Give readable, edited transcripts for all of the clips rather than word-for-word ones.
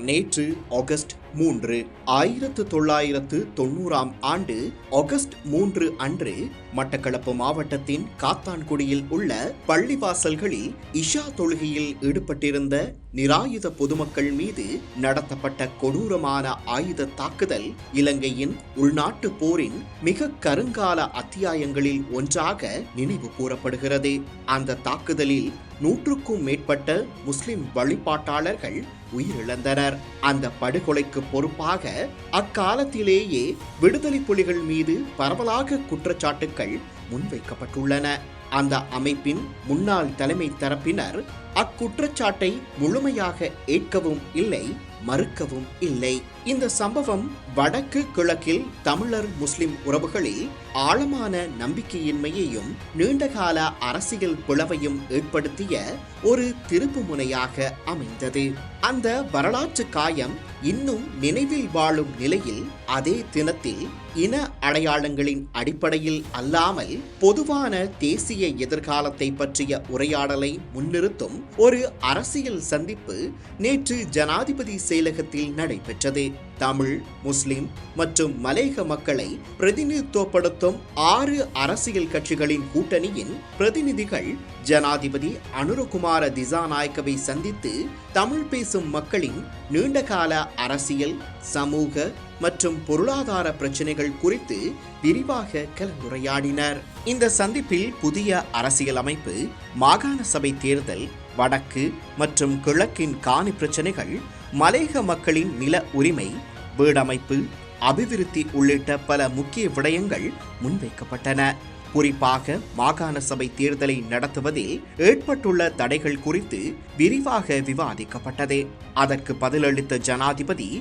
நேற்று August 3 1990 August 3 அன்று மட்டக்களப்பு மாவட்டத்தின் காத்தான்குடியில் உள்ள பள்ளிவாசல்களில் இஷா தொழுகையில் ஈடுபட்டிருந்த நிராயுத பொதுமக்கள் மீது நடத்தப்பட்ட கொடூரமான ஆயுத தாக்குதல் இலங்கையின் உள்நாட்டு போரின் மிக கருங்கால அத்தியாயங்களில் ஒன்றாக நினைவு கூறப்படுகிறது. அந்த தாக்குதலில் 100க்கும் மேற்பட்ட முஸ்லிம் வழிபாட்டாளர்கள் உயிரிழந்தனர். அந்த படுகொலைக்கு பொறுப்பாக அக்காலத்திலேயே விடுதலை புலிகள் மீது பரவலாக குற்றச்சாட்டுகள் முன்வைக்கப்பட்டுள்ளன. அந்த அமைப்பின் முன்னாள் தலைமை தரப்பினர் அக்குற்றச்சாட்டை முழுமையாக ஏற்கவும் இல்லை, மறுக்கவும் இல்லை. இந்த சம்பவம் வடக்கு கிழக்கில் தமிழர் முஸ்லிம் உறவுகளில் ஆழமான நம்பிக்கையின்மையையும் நீண்டகால அரசியல் பிளவையும் ஏற்படுத்திய ஒரு திருப்பு முனையாக அமைந்தது. அந்த வரலாற்று காயம் இன்னும் நினைவில் வாழும் நிலையில் அதே தினத்தில் இன அடையாளங்களின் அடிப்படையில் அல்லாமல் பொதுவான தேசிய எதிர்காலத்தை பற்றிய உரையாடலை முன்னிறுத்தும் ஒரு அரசியல் சந்திப்பு நேற்று ஜனாதிபதி செயலகத்தில் நடைபெற்றது. தமிழ், முஸ்லிம் மற்றும் மலேக மக்களை பிரதிநிதித்துவப்படுத்தும் 6 அரசியல் கட்சிகளின் கூட்டணியின் பிரதிநிதிகள் ஜனாதிபதி அனுரகுமார திசாநாயக்கவை சந்தித்து தமிழ் பேசும் மக்களின் நீண்டகால அரசியல், சமூக மற்றும் பொருளாதார பிரச்சினைகள் குறித்து விரிவாக கலந்துரையாடினர். இந்த சந்திப்பில் புதிய அரசியல் அமைப்பு, மாகாண சபை தேர்தல், வடக்கு மற்றும் கிழக்கின் காணி பிரச்சினைகள், மலேக மக்களின் நில உரிமை, வீடமைப்பு, அபிவிருத்தி உள்ளிட்ட பல முக்கிய விடயங்கள் முன்வைக்கப்பட்டன. குறிப்பாக மாகாண சபை தேர்தலை நடத்துவதில் ஏற்பட்டுள்ள தடைகள் குறித்து விரிவாக விவாதிக்கப்பட்டது. அதற்கு பதிலளித்த ஜனாதிபதி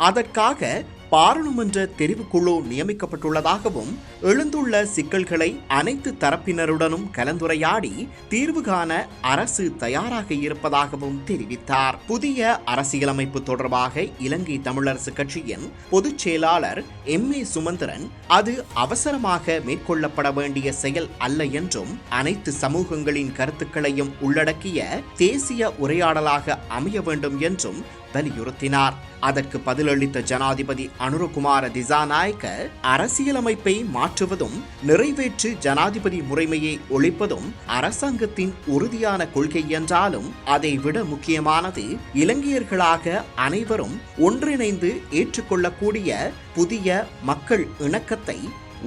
அதற்காக பாராளுமன்ற தெரிவுக்குழு நியமிக்கப்பட்டுள்ளதாகவும் எழுந்துள்ள சிக்கல்களை அனைத்து தரப்பினருடனும் கலந்துரையாடி தீர்வு காண அரசு தயாராக இருப்பதாகவும் தெரிவித்தார். புதிய அரசியலமைப்பு தொடர்பாக இலங்கை தமிழரசு கட்சியின் பொதுச் செயலாளர் M.A. சுமந்திரன் அது அவசரமாக மேற்கொள்ளப்பட வேண்டிய செயல் அல்ல என்றும் அனைத்து சமூகங்களின் கருத்துக்களையும் உள்ளடக்கிய தேசிய உரையாடலாக அமைய வேண்டும் என்றும் வலியுறுத்தினார். அதற்கு பதிலளித்த ஜனாதிபதி அனுரகுமார திசாநாயக்க அரசியலமைப்பை மாற்றுவதும் நிறைவேற்று ஜனாதிபதி முறைமையை ஒழிப்பதும் அரசாங்கத்தின் உறுதியான கொள்கை என்றாலும் அதை விட முக்கியமானது இலங்கையர்களாக அனைவரும் ஒன்றிணைந்து ஏற்றுக்கொள்ளக்கூடிய புதிய மக்கள் இணக்கத்தை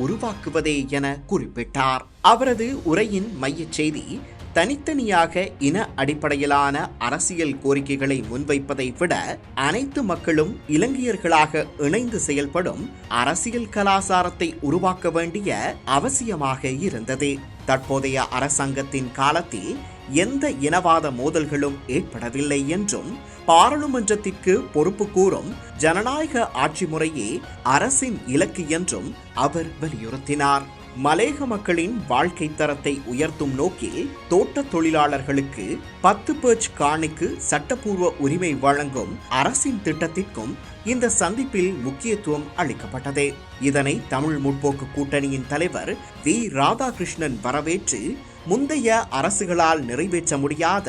உருவாக்குவதே என குறிப்பிட்டார். அவரது உரையின் மையச் செய்தி தனித்தனியாக இன அடிப்படையிலான அரசியல் கோரிக்கைகளை முன்வைப்பதை விட அனைத்து மக்களும் இலங்கையர்களாக இணைந்து செயல்படும் அரசியல் கலாசாரத்தை உருவாக்க வேண்டிய அவசியமாக இருந்தது. தற்போதைய அரசாங்கத்தின் காலத்தில் எந்த இனவாத மோதல்களும் ஏற்படவில்லை என்றும் பாராளுமன்றத்திற்கு பொறுப்பு கூறும் ஜனநாயக ஆட்சி முறையே அரசின் இலக்கு என்றும் அவர் வலியுறுத்தினார். மலேக மக்களின் வாழ்க்கை தரத்தை உயர்த்தும் நோக்கில் தோட்ட தொழிலாளர்களுக்கு 10% காணிக்கு சட்டப்பூர்வ உரிமை வழங்கும் அரசின் திட்டத்திற்கும் இந்த சந்திப்பில் முக்கியத்துவம் அளிக்கப்பட்டது. இதனை தமிழ் முற்போக்கு கூட்டணியின் தலைவர் வி. ராதாகிருஷ்ணன் வரவேற்று முந்தைய அரசுகளால் நிறைவேற்ற முடியாத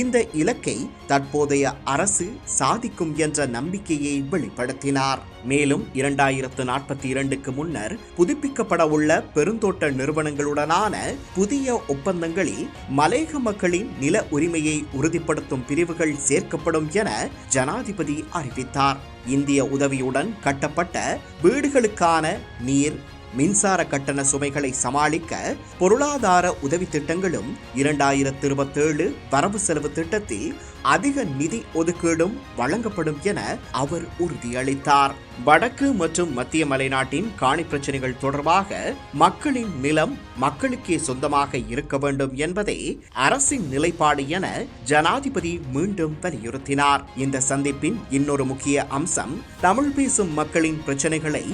இந்த இலக்கை தற்போதைய அரசு சாதிக்கும் என்ற நம்பிக்கையை வெளிப்படுத்தினார். மேலும் 2042க்கு முன்னர் புதுப்பிக்கப்பட உள்ள பெருந்தோட்ட நிறுவனங்களுடனான புதிய ஒப்பந்தங்களில் மலேக மக்களின் நில உரிமையை உறுதிப்படுத்தும் பிரிவுகள் சேர்க்கப்படும் என ஜனாதிபதி அறிவித்தார். இந்திய உதவியுடன் கட்டப்பட்ட வீடுகளுக்கான நீர், மின்சார கட்டண சுமைகளை சமாளிக்க பொருளாதார உதவி திட்டங்களும் 2027 வரவு செலவு திட்டத்தில் அதிக நிதி ஒதுக்கீடும் வழங்கப்படும் என அவர் உறுதியளித்தார். வடக்கு மற்றும் மத்திய மலைநாட்டின் காணி பிரச்சனைகள் தொடர்பாக மக்களின் நிலம் மக்களுக்கே சொந்தமாக இருக்க வேண்டும் என்பதே அரசின் நிலைப்பாடு என ஜனாதிபதி மீண்டும் வலியுறுத்தினார். இந்த சந்திப்பின் இன்னொரு முக்கிய அம்சம் தமிழ் பேசும் மக்களின் பிரச்சனைகளை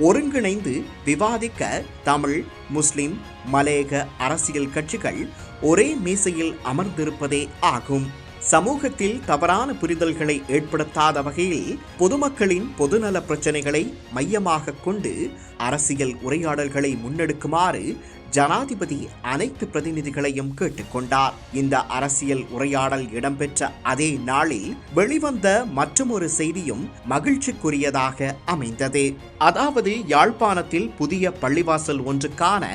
ஒருங்கிணைந்து விவாதிக்க தமிழ், முஸ்லிம், மலேக அரசியல் கட்சிகள் ஒரே மேசையில் அமர்ந்திருப்பதே ஆகும். சமூகத்தில் தவறான புரிதல்களை ஏற்படுத்தாத வகையில் பொதுமக்களின் பொதுநல பிரச்சனைகளை மையமாக கொண்டு அரசியல் உரையாடல்களை முன்னெடுக்குமாறு ஜனாதிபதி அனைத்து பிரதிநிதிகளையும் கேட்டுக்கொண்டார். இந்த அரசியல் உரையாடல் இடம்பெற்ற அதே நாளில் வெளிவந்த மற்றொரு செய்தியும் மகிழ்ச்சிக்குரியதாக அமைந்தது. அதாவது யாழ்ப்பாணத்தில் புதிய பள்ளிவாசல் ஒன்றுக்கான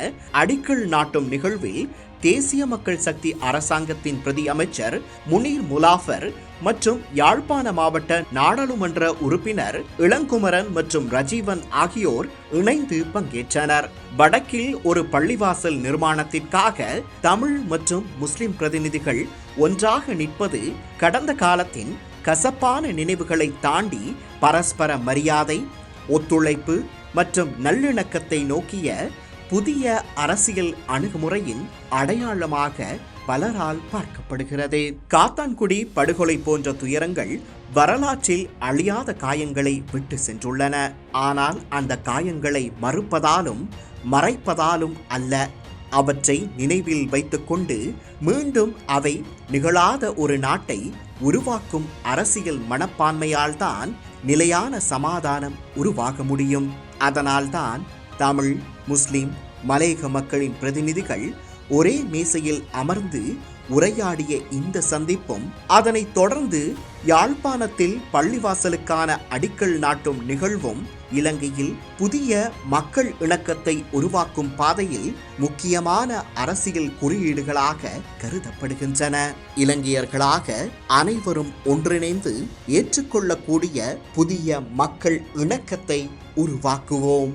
அடிக்கல் நாட்டும் நிகழ்வில் தேசிய மக்கள் சக்தி அரசாங்கத்தின் பிரதி அமைச்சர் முனீர் முலாஃபர் மற்றும் யாழ்ப்பாண மாவட்ட நாடாளுமன்ற உறுப்பினர் இளங்குமரன் மற்றும் ரஜீவன் ஆகியோர் இணைந்து பங்கேற்றனர். வடக்கில் ஒரு பள்ளிவாசல் நிர்மாணத்திற்காக தமிழ் மற்றும் முஸ்லிம் பிரதிநிதிகள் ஒன்றாக நிற்பது கடந்த காலத்தின் கசப்பான நினைவுகளை தாண்டி பரஸ்பர மரியாதை, ஒத்துழைப்பு மற்றும் நல்லிணக்கத்தை நோக்கிய புதிய அரசியல் அணுகுமுறையின் அடையாளமாக பலரால் பார்க்கப்படுகிறது. காத்தான்குடி படுகொலை போன்ற துயரங்கள் வரலாற்றில் அழியாத காயங்களை விட்டு சென்றுள்ளன. ஆனால் அந்த காயங்களை மறுப்பதாலும் மறைப்பதாலும் அல்ல, அவற்றை நினைவில் வைத்துக்கொண்டு மீண்டும் அவை நிகழாத ஒரு நாட்டை உருவாக்கும் அரசியல் மனப்பான்மையால் தான் நிலையான சமாதானம் உருவாக முடியும். அதனால்தான் தமிழ், முஸ்லிம், மலையக மக்களின் பிரதிநிதிகள் ஒரே மேசையில் அமர்ந்து உரையாடிய இந்த சந்திப்பும் அதனைத் தொடர்ந்து யாழ்ப்பாணத்தில் பள்ளிவாசலுக்கான அடிக்கல் நாட்டும் நிகழ்வும் இலங்கையில் புதிய மக்கள் இணக்கத்தை உருவாக்கும் பாதையில் முக்கியமான அரசியல் குறியீடுகளாக கருதப்படுகின்றன. இலங்கையர்களாக அனைவரும் ஒன்றிணைந்து ஏற்றுக்கொள்ளக்கூடிய புதிய மக்கள் இணக்கத்தை உருவாக்குவோம்.